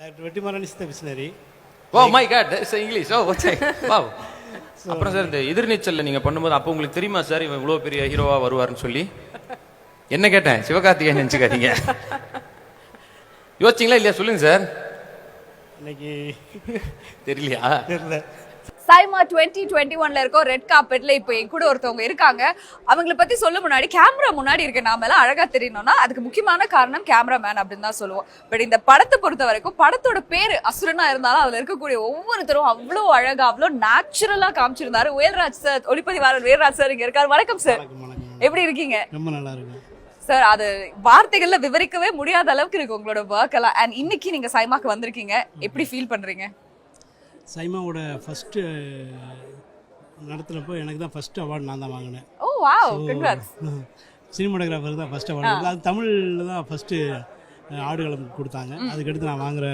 Dr. Vettimaran is the visionary. Oh my god, that's English. Oh, okay. Wow. அப்புறம் sir இந்த எதிர்நீச்சல்ல நீங்க பண்ணும்போது அப்போ உங்களுக்கு தெரியுமா சார் இவன் இவ்வளவு பெரிய ஹீரோவா வருவாருன்னு சொல்லி? என்ன கேட்டேன்? சிவகார்த்திகேயன் நினைச்சுக்காதீங்க. யோசிச்சீங்களா இல்லையா சொல்லுங்க சார். இன்னைக்கு தெரியலையா? தெரியல. சைமா 2021ல இருக்கோம். ரெட் கார்பெட்ல இப்போ என் கூட ஒருத்தவங்க இருக்காங்க. அவங்கள பத்தி சொல்ல முன்னாடி கேமரா முன்னாடி இருக்க நாம எல்லாம் அழகா தெரியணும்னா அதுக்கு முக்கியமான காரணம் கேமராமேன் அப்படின்னு தான் சொல்லுவோம். பட் இந்த படத்தை பொறுத்த வரைக்கும் படத்தோட பேரு அசுரனா இருந்தாலும் அதுல இருக்கக்கூடிய ஒவ்வொருத்தரும் அவ்வளோ அழகா அவ்வளோ நேச்சுரலா காமிச்சிருந்தாரு. வேல்ராஜ் சார், ஒளிப்பதிவாளர் வேல்ராஜ் சார் இங்க இருக்காரு. வணக்கம் சார், எப்படி இருக்கீங்க? ரொம்ப நல்லா இருக்கு சார். அது வார்த்தைகள்ல விவரிக்கவே முடியாத அளவுக்கு இருக்கு உங்களோட ஒர்க் எல்லாம். அண்ட் இன்னைக்கு நீங்க சைமாக்கு வந்திருக்கீங்க, எப்படி ஃபீல் பண்றீங்க? சைமாவோட ஃபஸ்ட்டு நடத்துகிறப்போ எனக்கு தான் ஃபஸ்ட்டு அவார்டு நான் தான் வாங்கினேன். ஓ வாவ், கங்க்ராட்ஸ். சினிமாட்டோகிராஃபர் தான் ஃபஸ்ட் அவார்டு. அது தமிழில் தான் ஃபஸ்ட்டு ஆடுகளம் கொடுத்தாங்க. அதுக்கடுத்து நான் வாங்குகிற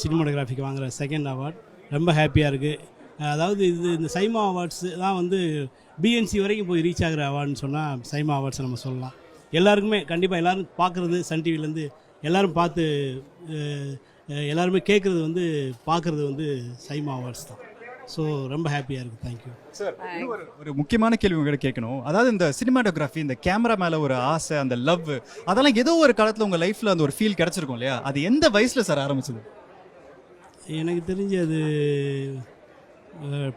சினிமாட்டோகிராஃபிக்கு வாங்குகிற செகண்ட் அவார்டு. ரொம்ப ஹாப்பியாக இருக்குது. அதாவது இந்த சைமா அவார்ட்ஸ் தான் வந்து பிஎன்சி வரைக்கும் போய் ரீச் ஆகிற அவார்டுன்னு சொன்னால் சைமா அவார்ட்ஸை நம்ம சொல்லலாம். எல்லாருக்குமே கண்டிப்பாக எல்லோரும் பார்க்குறது, சன் டிவிலேருந்து எல்லோரும் பார்த்து எல்லாருமே கேட்குறது வந்து பார்க்குறது வந்து சைமா அவார்ட்ஸ் தான். ஸோ ரொம்ப ஹாப்பியாக இருக்குது. Thank you sir. ஒரு முக்கியமான கேள்வி உங்கள்கிட்ட கேட்கணும். அதாவது இந்த சினிமாட்டோகிராஃபி, இந்த கேமரா மேலே ஒரு ஆசை, அந்த லவ், அதெல்லாம் ஏதோ ஒரு காலத்தில் உங்கள் லைஃப்பில் அந்த ஒரு ஃபீல் கிடச்சிருக்கும் இல்லையா? அது எந்த வயசில் சார் ஆரம்பிச்சது? எனக்கு தெரிஞ்சு அது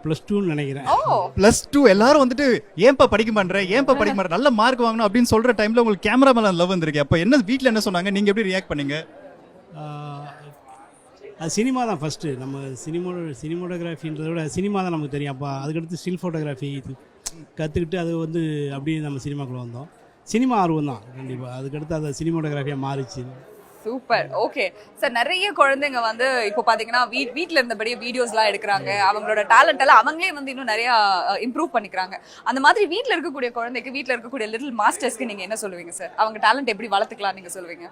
+2ன்னு நினைக்கிறேன். +2 எல்லாரும் வந்துட்டு ஏன்பா படிக்க மாட்டேன் நல்ல மார்க் வாங்கணும் அப்படின்னு சொல்கிற டைமில் உங்களுக்கு கேமரா மேலே லவ் வந்திருக்கு. அப்போ என்ன வீட்டில் என்ன சொன்னாங்க, நீங்கள் எப்படி ரியாக்ட் பண்ணீங்க? அது சினிமா தான் ஃபஸ்ட்டு. நம்ம சினிமோட்டோகிராஃபின்றத விட சினிமா தான் நமக்கு தெரியும். அப்போ அதுக்கடுத்து ஸ்டில் ஃபோட்டோகிராஃபி கற்றுக்கிட்டு அது வந்து அப்படியே நம்ம சினிமாக்குள்ளே வந்தோம். சினிமா ஆர்வம் தான் கண்டிப்பாக. அதுக்கடுத்து அது சினிமோட்டோகிராஃபியாக மாறிச்சு. சூப்பர். ஓகே சார், நிறைய குழந்தைங்க வந்து இப்போ பார்த்தீங்கன்னா வீட்டில் இருந்தபடியே வீடியோஸ்லாம் எடுக்கிறாங்க. அவங்களோட டேலண்ட் எல்லாம் அவங்களே வந்து இன்னும் நிறையா இம்ப்ரூவ் பண்ணிக்கிறாங்க. அந்த மாதிரி வீட்டில் இருக்கக்கூடிய குழந்தைக்கு, வீட்டில் இருக்கக்கூடிய லிட்டில் மாஸ்டர்ஸ்க்கு நீங்கள் என்ன சொல்லுவீங்க சார்? அவங்க டேலண்ட் எப்படி வளர்த்துக்கலாம் நீங்கள் சொல்லுவீங்க?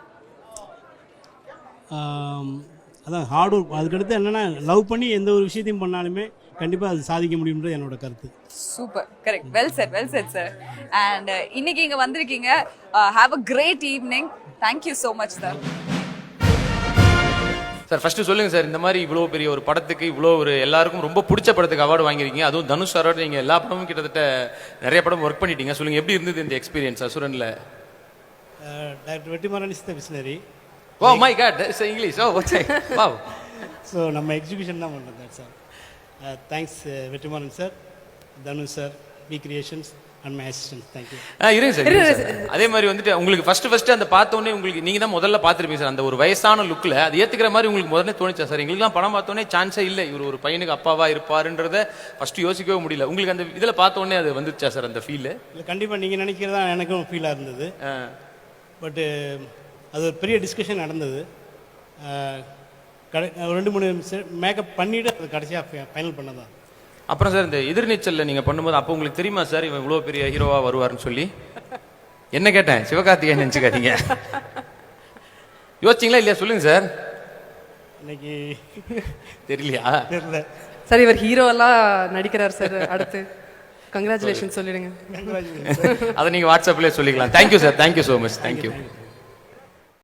அதான் ஹார்ட் ஒர்க். அதுக்கடுத்து என்னென்னா லவ் பண்ணி எந்த ஒரு விஷயத்தையும் பண்ணாலுமே கண்டிப்பாக அது சாதிக்க முடியும்ன்றது என்னோட கருத்து. Super, correct, well set sir. And இன்னைக்கு இங்கே வந்திருக்கீங்க. Have a great evening. Thank you so much sir. Sir first சொல்லுங்க சார், இந்த மாதிரி இவ்வளோ பெரிய ஒரு படத்துக்கு, இவ்வளோ ஒரு எல்லாருக்கும் ரொம்ப பிடிச்ச படத்துக்கு அவார்டு வாங்கியிருக்கீங்க. அதுவும் தனுஷ் சாரோட நீங்கள் எல்லா படமும் கிட்டத்தட்ட நிறைய படம் ஒர்க் பண்ணிட்டீங்க. சொல்லுங்கள், எப்படி இருந்தது இந்த எக்ஸ்பீரியன்ஸ் அசுரனில்? Doctor Vetrimaaran is the visionary. Oh my god, that's English. Oh, okay. Wow. So நம்ம எக்ஸிபிஷன் தான் பண்ணுறது sir. Thanks Vetrimaaran sir, Dhanush sir, V creations and my assistant. Thank you. இருங்க சார். அதே மாதிரி வந்துட்டு உங்களுக்கு ஃபர்ஸ்ட் அந்த பார்த்தோன்னே உங்களுக்கு நீங்கள் தான் முதல்ல பார்த்துருப்பீங்க சார். அந்த ஒரு வயசான லுக்கில் அது ஏற்றுக்கிற மாதிரி உங்களுக்கு முதல்ல தோணுச்சா சார்? எங்களுக்குலாம் படம் பார்த்தோன்னே சான்ஸே இல்லை, இவர் ஒரு பையனுக்கு அப்பாவா இருப்பாருன்றத ஃபஸ்ட்டு யோசிக்கவே முடியல. உங்களுக்கு அந்த இதில் பார்த்தோன்னே அது வந்துச்சா சார் அந்த ஃபீல்? இல்லை, கண்டிப்பாக நீங்கள் நினைக்கிறதா எனக்கும் ஃபீலாக இருந்தது. பட்டு அது ஒரு பெரிய டிஸ்கஷன் நடந்தது. 2-3 மேக்கப் பண்ணிவிட்டு அது கடைசியாக ஃபைனல் பண்ணதான். அப்புறம் சார் இந்த எதிர்நீச்சலில் நீங்கள் பண்ணும்போது அப்போ உங்களுக்கு தெரியுமா சார் இவன் இவ்வளோ பெரிய ஹீரோவா வருவாருன்னு சொல்லி? என்ன கேட்டேன்? சிவகார்த்திகேயன் நினச்சிக்காதீங்க. யோசிச்சிங்களா இல்லையா சொல்லுங்க சார். இன்னைக்கு தெரியலையா? தெரியல சார். இவர் ஹீரோவெல்லாம் நடிக்கிறார் சார். அடுத்து கங்க்ராச்சுலேஷன் சொல்லிடுங்க. கங்க்ராச்சுலேஷன். அதை நீங்கள் வாட்ஸ்அப்லேயே சொல்லிக்கலாம். Thank you sir, thank you so much. Thank you.